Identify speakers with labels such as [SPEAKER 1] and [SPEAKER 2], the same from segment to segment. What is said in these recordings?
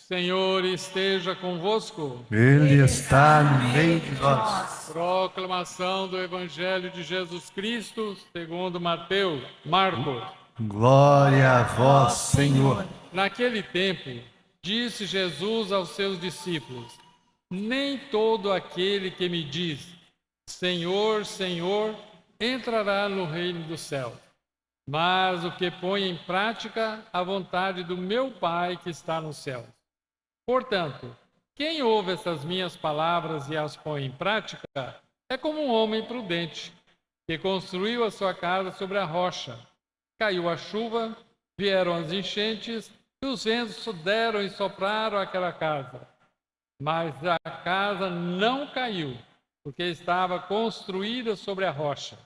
[SPEAKER 1] Senhor esteja convosco.
[SPEAKER 2] Ele está no meio de nós.
[SPEAKER 1] Proclamação do Evangelho de Jesus Cristo, segundo Marcos.
[SPEAKER 2] Glória a vós, Senhor.
[SPEAKER 1] Naquele tempo, disse Jesus aos seus discípulos: nem todo aquele que me diz, Senhor, Senhor, entrará no reino do céu, mas o que põe em prática a vontade do meu Pai que está no céu. Portanto, quem ouve essas minhas palavras e as põe em prática é como um homem prudente, que construiu a sua casa sobre a rocha. Caiu a chuva, vieram as enchentes, e os ventos deram e sopraram aquela casa. Mas a casa não caiu, porque estava construída sobre a rocha.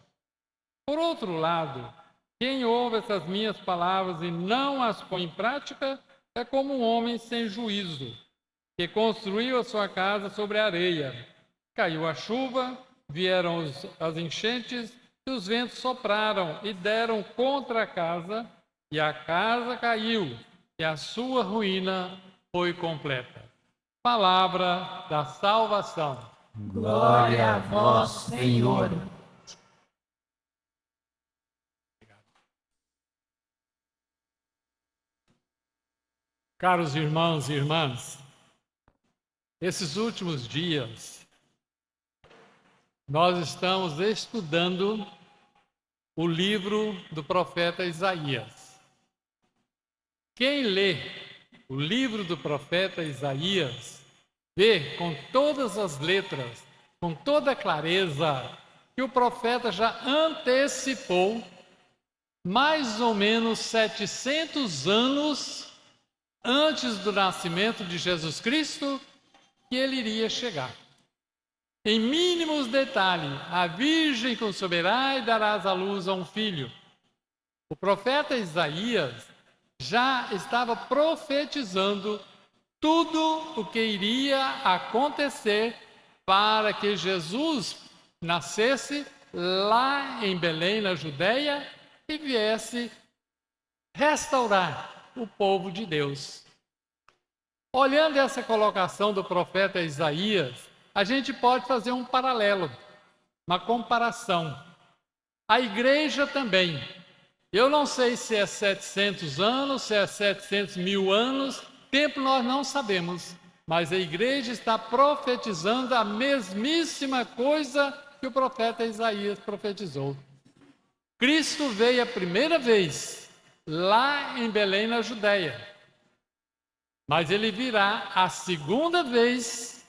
[SPEAKER 1] Por outro lado, quem ouve essas minhas palavras e não as põe em prática é como um homem sem juízo, que construiu a sua casa sobre a areia. Caiu a chuva, vieram as enchentes, e os ventos sopraram e deram contra a casa caiu, e a sua ruína foi completa. Palavra da salvação.
[SPEAKER 3] Glória a vós, Senhor.
[SPEAKER 1] Caros irmãos e irmãs, esses últimos dias, nós estamos estudando o livro do profeta Isaías. Quem lê o livro do profeta Isaías, vê com todas as letras, com toda a clareza, que o profeta já antecipou mais ou menos 700 anos antes do nascimento de Jesus Cristo, que ele iria chegar. Em mínimos detalhes, a virgem conceberá e darás à luz a um filho. O profeta Isaías já estava profetizando tudo o que iria acontecer para que Jesus nascesse lá em Belém, na Judeia, e viesse restaurar o povo de Deus. Olhando essa colocação do profeta Isaías, a gente pode fazer um paralelo, uma comparação. A igreja também. Eu não sei se é 700 anos, se é 700 mil anos, tempo nós não sabemos, mas a igreja está profetizando a mesmíssima coisa que o profeta Isaías profetizou. Cristo veio a primeira vez lá em Belém, na Judeia. Mas ele virá a segunda vez,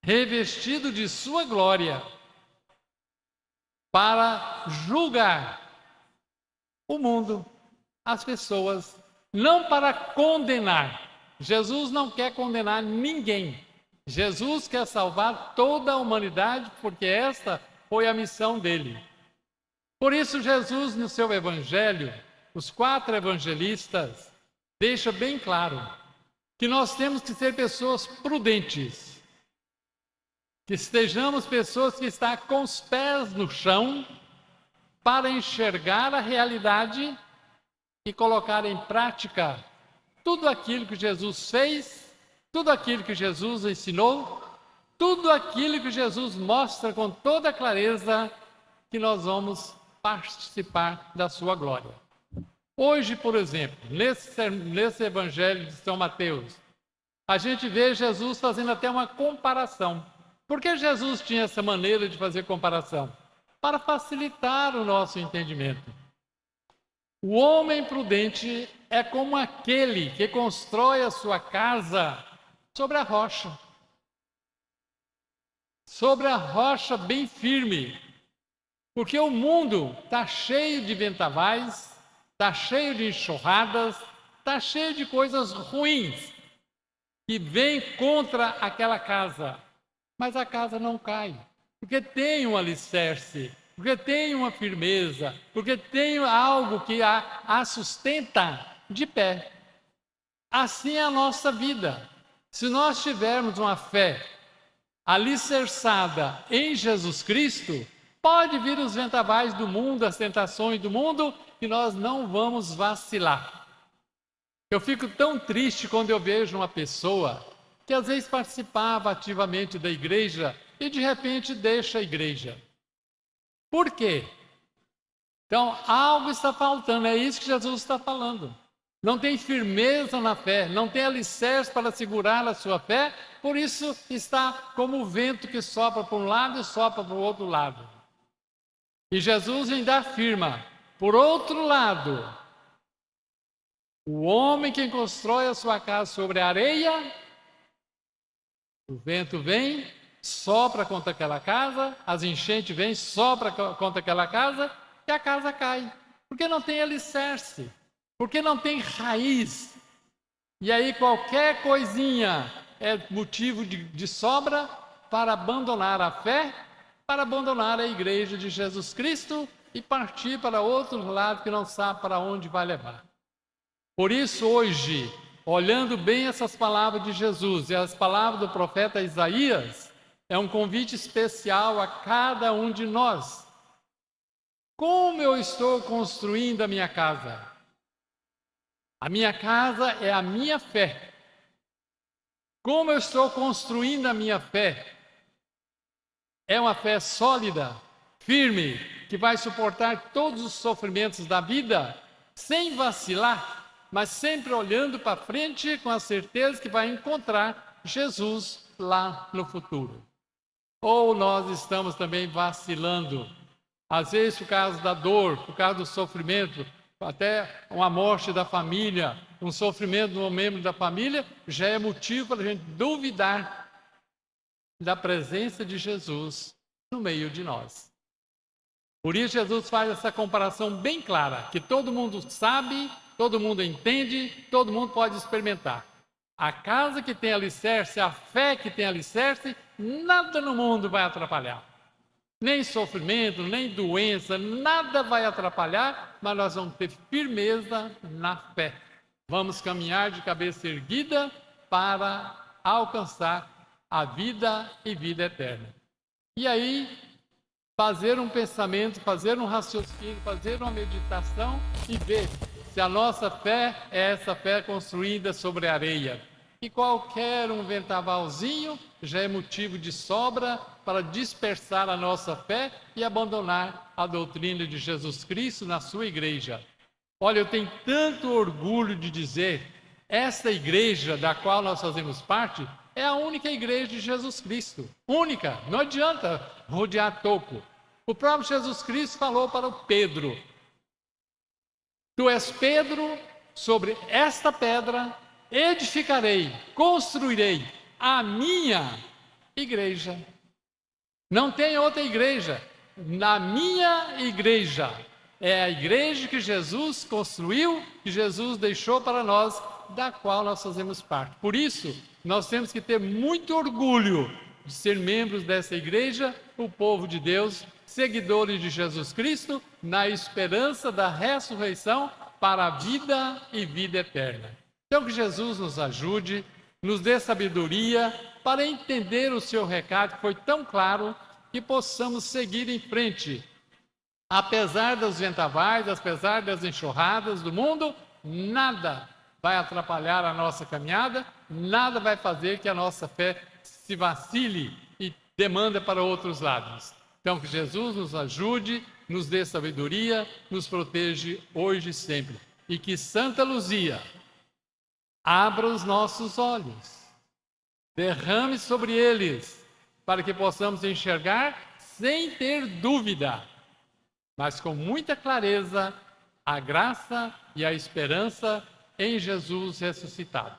[SPEAKER 1] revestido de sua glória, para julgar o mundo, as pessoas, não para condenar. Jesus não quer condenar ninguém. Jesus quer salvar toda a humanidade, porque essa foi a missão dele. Por isso, Jesus, no seu evangelho, os 4 evangelistas, deixa bem claro que nós temos que ser pessoas prudentes, que estejamos pessoas que estão com os pés no chão para enxergar a realidade e colocar em prática tudo aquilo que Jesus fez, tudo aquilo que Jesus ensinou, tudo aquilo que Jesus mostra com toda clareza que nós vamos participar da sua glória. Hoje, por exemplo, nesse Evangelho de São Mateus, a gente vê Jesus fazendo até uma comparação. Por que Jesus tinha essa maneira de fazer comparação? Para facilitar o nosso entendimento. O homem prudente é como aquele que constrói a sua casa sobre a rocha. Sobre a rocha bem firme. Porque o mundo está cheio de vendavais, está cheio de enxurradas, está cheio de coisas ruins que vêm contra aquela casa. Mas a casa não cai, porque tem um alicerce, porque tem uma firmeza, porque tem algo que a sustenta de pé. Assim é a nossa vida. Se nós tivermos uma fé alicerçada em Jesus Cristo, pode vir os vendavais do mundo, as tentações do mundo, e nós não vamos vacilar. Eu fico tão triste quando eu vejo uma pessoa que às vezes participava ativamente da igreja e de repente deixa a igreja. Por quê? Então, algo está faltando, é isso que Jesus está falando. Não tem firmeza na fé, não tem alicerce para segurar a sua fé, por isso está como o vento que sopra para um lado e sopra para o outro lado. E Jesus ainda afirma, por outro lado, o homem que constrói a sua casa sobre a areia, o vento vem, sopra contra aquela casa, as enchentes vêm, sopra contra aquela casa e a casa cai. Porque não tem alicerce, porque não tem raiz. E aí qualquer coisinha é motivo de sobra para abandonar a fé, para abandonar a igreja de Jesus Cristo e partir para outro lado que não sabe para onde vai levar. Por isso, hoje, olhando bem essas palavras de Jesus e as palavras do profeta Isaías, é um convite especial a cada um de nós. Como eu estou construindo a minha casa? A minha casa é a minha fé. Como eu estou construindo a minha fé? É uma fé sólida, firme, que vai suportar todos os sofrimentos da vida, sem vacilar, mas sempre olhando para frente com a certeza que vai encontrar Jesus lá no futuro. Ou nós estamos também vacilando, às vezes por causa da dor, por causa do sofrimento, até uma morte da família, um sofrimento de um membro da família, já é motivo para a gente duvidar da presença de Jesus no meio de nós. Por isso Jesus faz essa comparação bem clara, que todo mundo sabe, todo mundo entende, todo mundo pode experimentar. A casa que tem alicerce, a fé que tem alicerce, nada no mundo vai atrapalhar. Nem sofrimento, nem doença, nada vai atrapalhar, mas nós vamos ter firmeza na fé. Vamos caminhar de cabeça erguida para alcançar a vida e vida eterna. E aí, fazer um pensamento, fazer um raciocínio, fazer uma meditação e ver se a nossa fé é essa fé construída sobre a areia. E qualquer um ventavalzinho já é motivo de sobra para dispersar a nossa fé e abandonar a doutrina de Jesus Cristo na sua igreja. Olha, eu tenho tanto orgulho de dizer, essa igreja da qual nós fazemos parte é a única igreja de Jesus Cristo. Única, não adianta rodear toco. O próprio Jesus Cristo falou para o Pedro, tu és Pedro, sobre esta pedra edificarei, construirei a minha igreja. Não tem outra igreja. Na minha igreja. É a igreja que Jesus construiu, que Jesus deixou para nós, da qual nós fazemos parte. Por isso, nós temos que ter muito orgulho de ser membros dessa igreja, o povo de Deus, seguidores de Jesus Cristo, na esperança da ressurreição para a vida e vida eterna. Então que Jesus nos ajude, nos dê sabedoria para entender o seu recado, que foi tão claro, que possamos seguir em frente. Apesar dos vendavais, apesar das enxurradas do mundo, nada vai atrapalhar a nossa caminhada, nada vai fazer que a nossa fé se vacile e demanda para outros lados. Então que Jesus nos ajude, nos dê sabedoria, nos proteja hoje e sempre. E que Santa Luzia abra os nossos olhos, derrame sobre eles, para que possamos enxergar sem ter dúvida, mas com muita clareza, a graça e a esperança em Jesus ressuscitado.